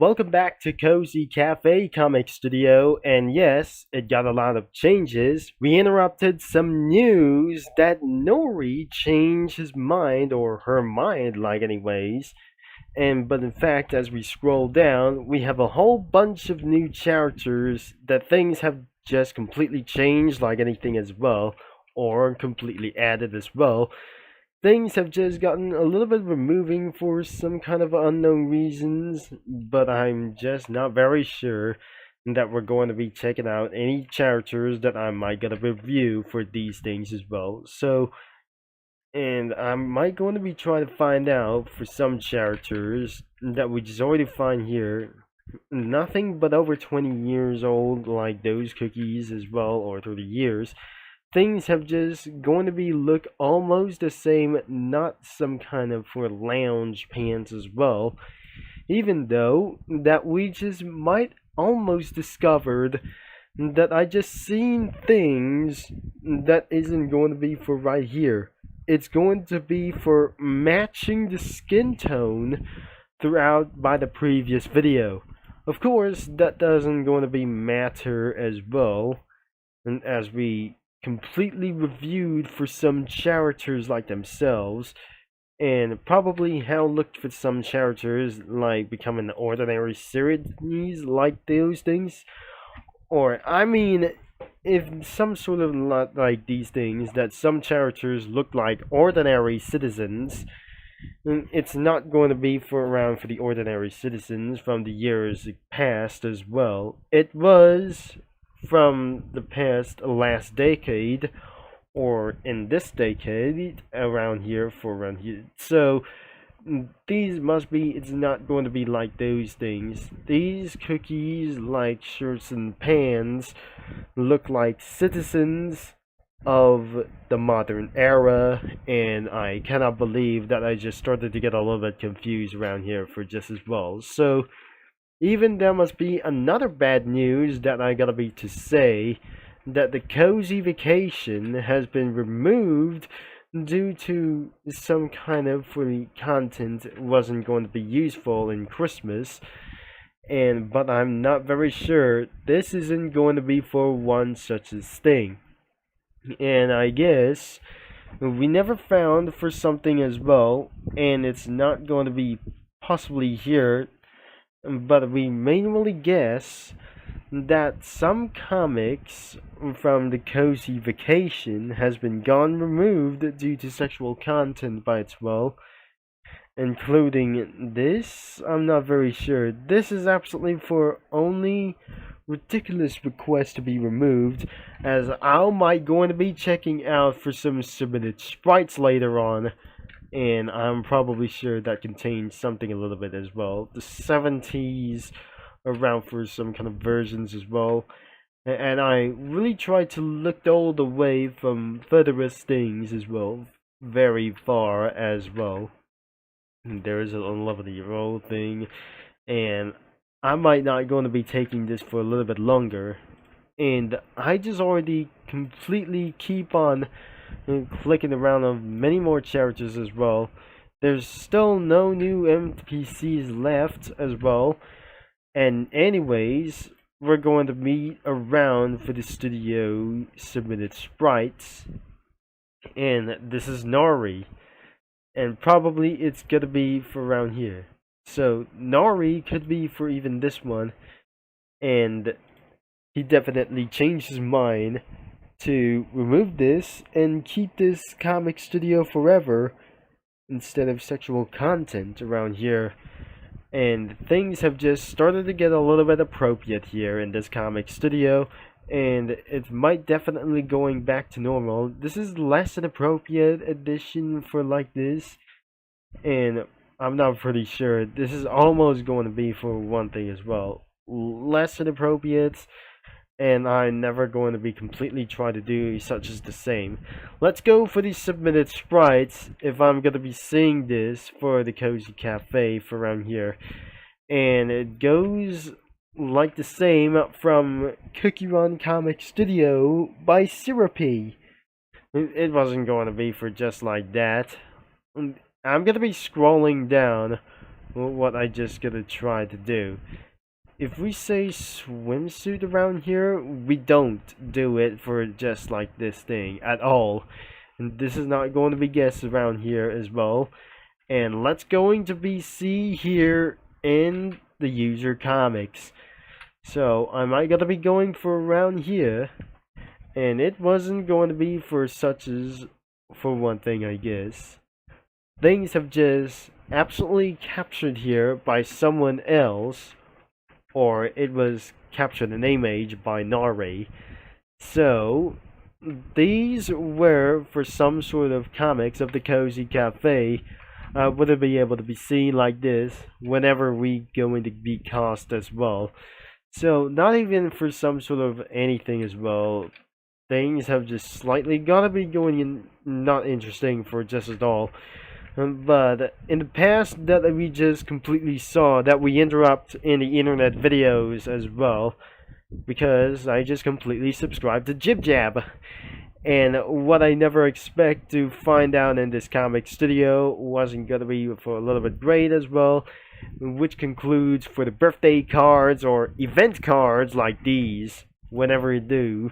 Welcome back to Cozy Cafe Comic Studio, and yes, it got a lot of changes. We interrupted some news that Nori changed his mind, or her mind, like anyways. But in fact, as we scroll down, we have a whole bunch of new characters that things have just completely changed, like anything as well, or completely added as well. Things have just gotten a little bit removing for some kind of unknown reasons, but I'm just not very sure that we're going to be checking out any characters that I might get a review for these things as well. And I might going to be trying to find out for some characters that we just already find here, nothing but over 20 years old, like those cookies as well, or 30 years. Things have just going to be look almost the same, not some kind of for lounge pants as well, even though that we just might almost discovered that I just seen things that isn't going to be for right here. It's going to be for matching the skin tone throughout by the previous video. Of course, that doesn't going to be matter as well, and as we completely reviewed for some characters like themselves, and probably how looked for some characters like becoming ordinary series like those things. Or I mean, if some sort of lot like these things that some characters look like ordinary citizens, it's not going to be for around for the ordinary citizens from the years past as well. It was from the past last decade, or in this decade around here for around here. So these must be, it's not going to be like those things. These cookies like shirts and pants look like citizens of the modern era, and I cannot believe that I just started to get a little bit confused around here for just as well. So even there must be another bad news that I gotta be to say, that the cozy vacation has been removed due to some kind of free content wasn't going to be useful in Christmas. But I'm not very sure this isn't going to be for one such as thing. And I guess we never found for something as well, and it's not going to be possibly here, but we manually guess that some comics from the cozy vacation has been gone removed due to sexual content by its well, including this. I'm not very sure. This is absolutely for only ridiculous request to be removed, as I might going to be checking out for some submitted sprites later on, and I'm probably sure that contains something a little bit as well. The 70s around for some kind of versions as well. And I really tried to look all the way from furthest things as well, very far as well. There is an 11-year-old thing, and I might not going to be taking this for a little bit longer. And I just already completely keep on clicking around on many more characters as well. There's still no new NPCs left as well. And anyways, we're going to meet around for the studio submitted sprites. And this is Nori. And probably it's gonna be for around here. So Nori could be for even this one. And he definitely changed his mind to remove this and keep this comic studio forever instead of sexual content around here. And things have just started to get a little bit appropriate here in this comic studio, and it might definitely going back to normal. This is less an appropriate edition for like this, and I'm not pretty sure. This is almost going to be for one thing as well. Less inappropriate, and I'm never going to be completely try to do such as the same. Let's go for these submitted sprites if I'm going to be seeing this for the Cozy Cafe for around here. And it goes like the same from Cookie Run Comic Studio by Syrupy. It wasn't going to be for just like that. I'm going to be scrolling down what I just gonna try to do. If we say swimsuit around here, we don't do it for just like this thing at all. And this is not going to be guessed around here as well. And let's going to be see here in the user comics. So I might gotta be going for around here, and it wasn't going to be for such as for one thing, I guess. Things have just absolutely captured here by someone else, or it was captured in image by Nari. So these were for some sort of comics of the Cozy Cafe. Would it be able to be seen like this whenever we going to be cast as well? So not even for some sort of anything as well. Things have just slightly gotta be going in not interesting for just at all. But in the past that we just completely saw that we interrupt in the internet videos as well, because I just completely subscribed to Jib Jab. And what I never expect to find out in this comic studio wasn't gonna be for a little bit great as well, which concludes for the birthday cards or event cards like these, whenever you do.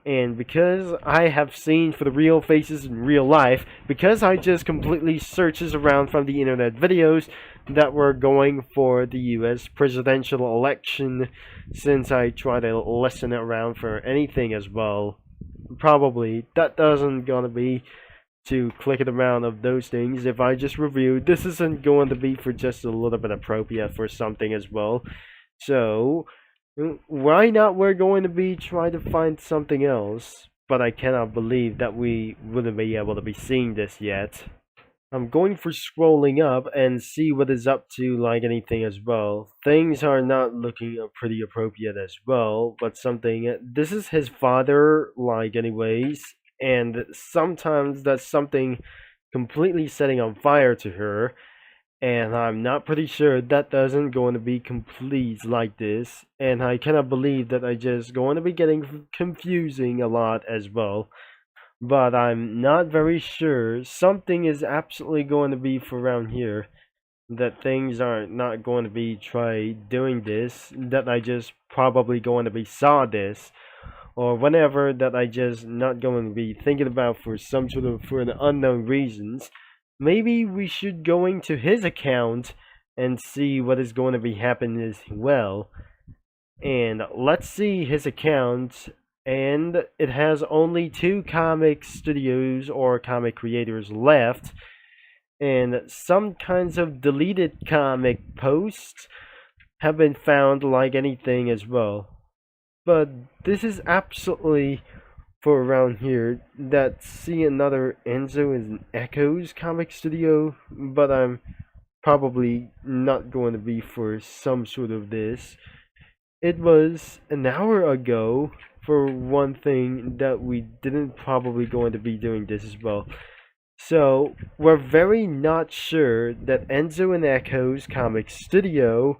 And because I have seen for the real faces in real life, because I just completely searches around from the internet videos that were going for the US presidential election, since I try to listen around for anything as well, probably that doesn't gonna be to click it around of those things. If I just review, this isn't going to be for just a little bit appropriate for something as well. So why not we're going to be trying to find something else, but I cannot believe that we wouldn't be able to be seeing this yet. I'm going for scrolling up and see what is up to like anything as well. Things are not looking pretty appropriate as well, but something, this is his father like anyways, and sometimes that's something completely setting on fire to her, and I'm not pretty sure that doesn't going to be complete like this, and I cannot believe that I just going to be getting confusing a lot as well. But I'm not very sure. Something is absolutely going to be for around here that things are not going to be try doing this, that I just probably going to be saw this, or whenever that I just not going to be thinking about for some sort of for an unknown reasons. Maybe we should going to his account and see what is going to be happening as well. And let's see his account, and it has only 2 comic studios or comic creators left, and some kinds of deleted comic posts have been found like anything as well. But this is absolutely for around here that see another Enzo and Echoes comic studio, but I'm probably not going to be for some sort of this. It was an hour ago for one thing that we didn't probably going to be doing this as well. So we're very not sure that Enzo and Echoes comic studio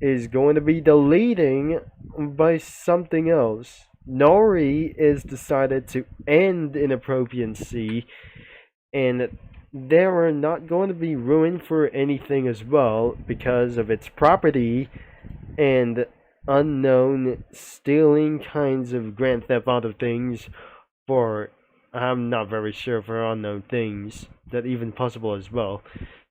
is going to be deleting by something else. Nori is decided to end inappropriacy, and they are not going to be ruined for anything as well because of its property and unknown stealing kinds of Grand Theft Auto things for, I'm not very sure, for unknown things that even possible as well.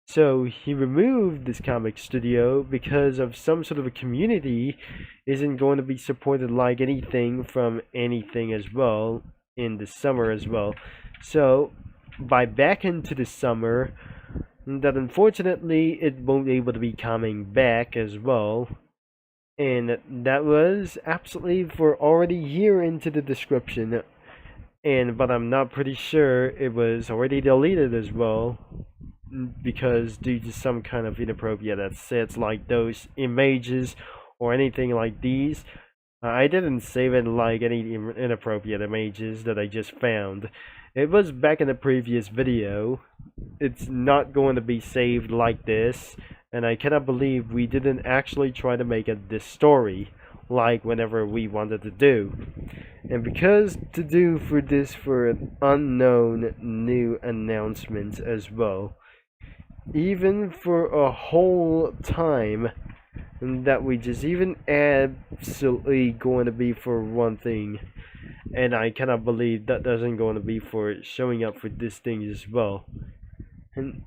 So he removed this comic studio because of some sort of a community isn't going to be supported like anything from anything as well in the summer as well. So by back into the summer, that unfortunately it won't be able to be coming back as well. And that was absolutely for already here into the description. And but I'm not pretty sure it was already deleted as well, because due to some kind of inappropriate assets like those images or anything like these. I didn't save it like any inappropriate images that I just found. It was back in the previous video. It's not going to be saved like this, and I cannot believe we didn't actually try to make it this story like whenever we wanted to do. And because to do for this for an unknown new announcement as well, even for a whole time, that we just even absolutely going to be for one thing. And I cannot believe that doesn't going to be for showing up for this thing as well. And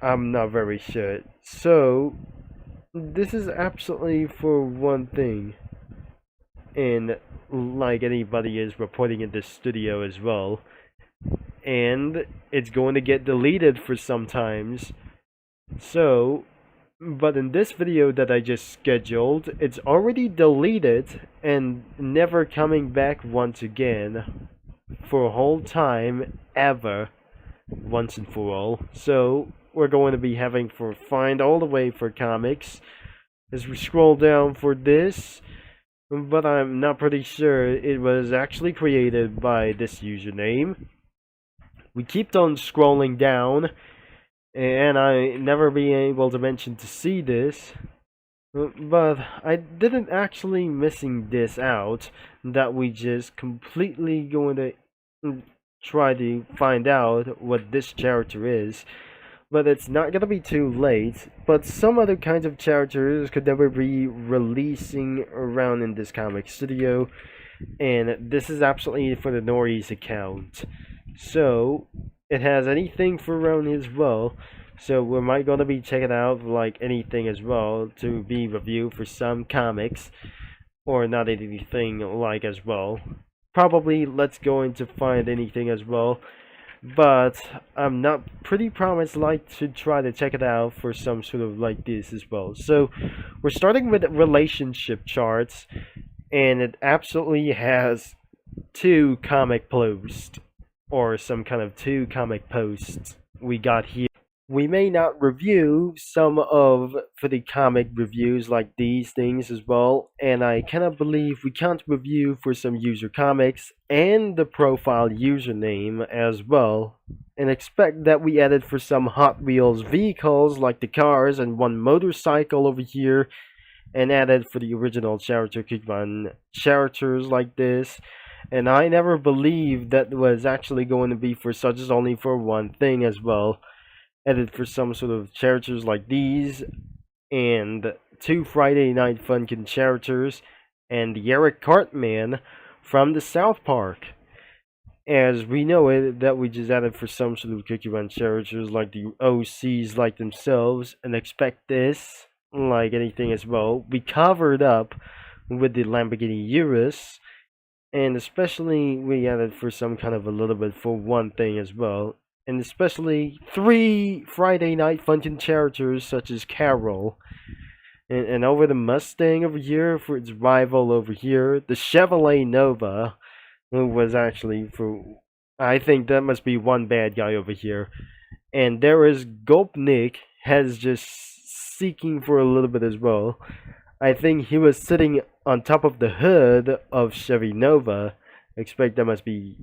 I'm not very sure. So this is absolutely for one thing, and like anybody is reporting in this studio as well, and it's going to get deleted for sometimes. So, but in this video that I just scheduled, it's already deleted and never coming back once again for a whole time ever, once and for all. So we're going to be having for find all the way for comics as we scroll down for this, but I'm not pretty sure it was actually created by this username. We kept on scrolling down, and I never be able to mention to see this, but I didn't actually missing this out, that we just completely going to try to find out what this character is. But it's not gonna be too late. But some other kinds of characters could never be releasing around in this comic studio, and this is absolutely for the Nori's account. So it has anything for around as well. So we might gonna be checking out like anything as well to be reviewed for some comics, or not anything like as well. Probably let's go into find anything as well, but I'm not pretty promised like to try to check it out for some sort of like this as well. So we're starting with relationship charts, and it absolutely has two comic posts, or some kind of two comic posts we got here. We may not review some of for the comic reviews like these things as well, and I cannot believe we can't review for some user comics and the profile username as well, and expect that we added for some Hot Wheels vehicles like the cars and one motorcycle over here, and added for the original character Kikman characters like this. And I never believed that was actually going to be for such as only for one thing as well. Added for some sort of characters like these, and two Friday Night Funkin' characters, and the Eric Cartman from the South Park. As we know it, that we just added for some sort of Cookie Run characters like the OCs like themselves, and expect this, like anything as well. We covered up with the Lamborghini Urus, and especially we added for some kind of a little bit for one thing as well, and especially three Friday Night Funkin' characters such as Carol, and over the Mustang over here for its rival over here, the Chevrolet Nova, who was actually for, I think that must be one bad guy over here, and there is Gopnik has just seeking for a little bit as well. I think he was sitting on top of the hood of Chevy Nova. Expect that must be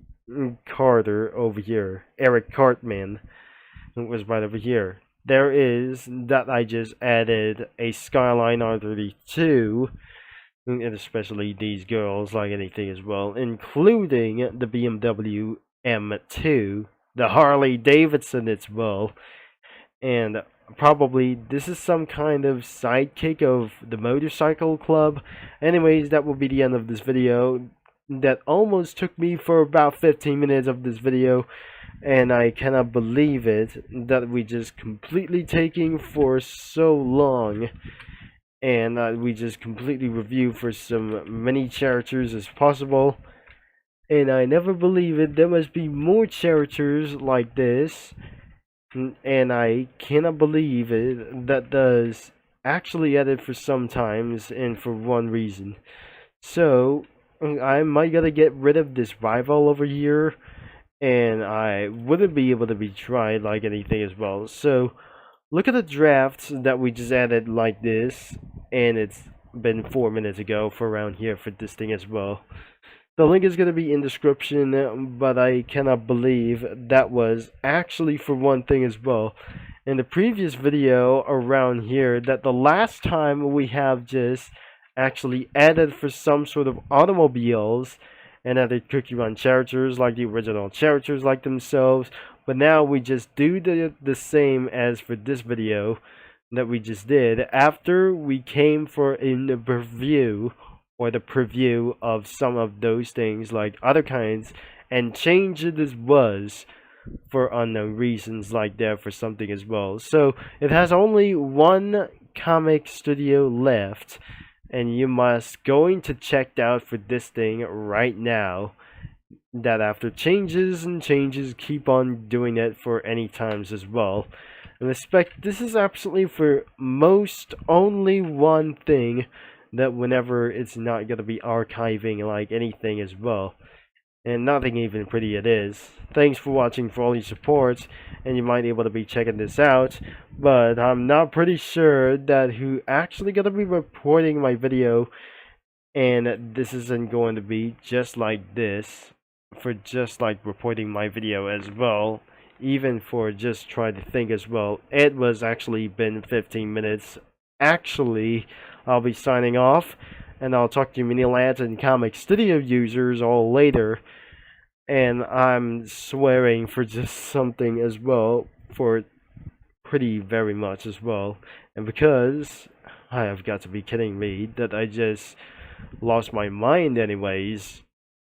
Carter over here. Eric Cartman was right over here. There is that I just added a Skyline R32, and especially these girls like anything as well, including the BMW M2, the Harley Davidson as well, and probably this is some kind of sidekick of the motorcycle club. Anyways, that will be the end of this video. That almost took me for about 15 minutes of this video, and I cannot believe it that we just completely taking for so long, and we just completely review for some many characters as possible, and I never believe it, there must be more characters like this, and I cannot believe it that does actually edit for sometimes and for one reason. So I might gotta get rid of this rival over here, and I wouldn't be able to be tried like anything as well. So look at the drafts that we just added like this, and it's been 4 minutes ago for around here for this thing as well. The link is going to be in description, but I cannot believe that was actually for one thing as well. In the previous video around here, that the last time we have just actually added for some sort of automobiles and added Cookie Run characters like the original characters like themselves, But now we just do the same as for this video that we just did. After we came for a review or the preview of some of those things like other kinds, and change it as was for unknown reasons like that for something as well. So it has only one comic studio left, and you must going to check out for this thing right now, that after changes and changes keep on doing it for any times as well. And expect this is absolutely for most only one thing, that whenever it's not going to be archiving like anything as well, and nothing even pretty it is. Thanks for watching, for all your support, and you might be able to be checking this out, but I'm not pretty sure that who actually gonna be reporting my video, and this isn't going to be just like this for just like reporting my video as well, even for just try to think as well. It was actually been 15 minutes. Actually, I'll be signing off, and I'll talk to you mini lads and comic studio users all later. And I'm swearing for just something as well, for pretty very much as well. And because I have got to be kidding me that I just lost my mind anyways.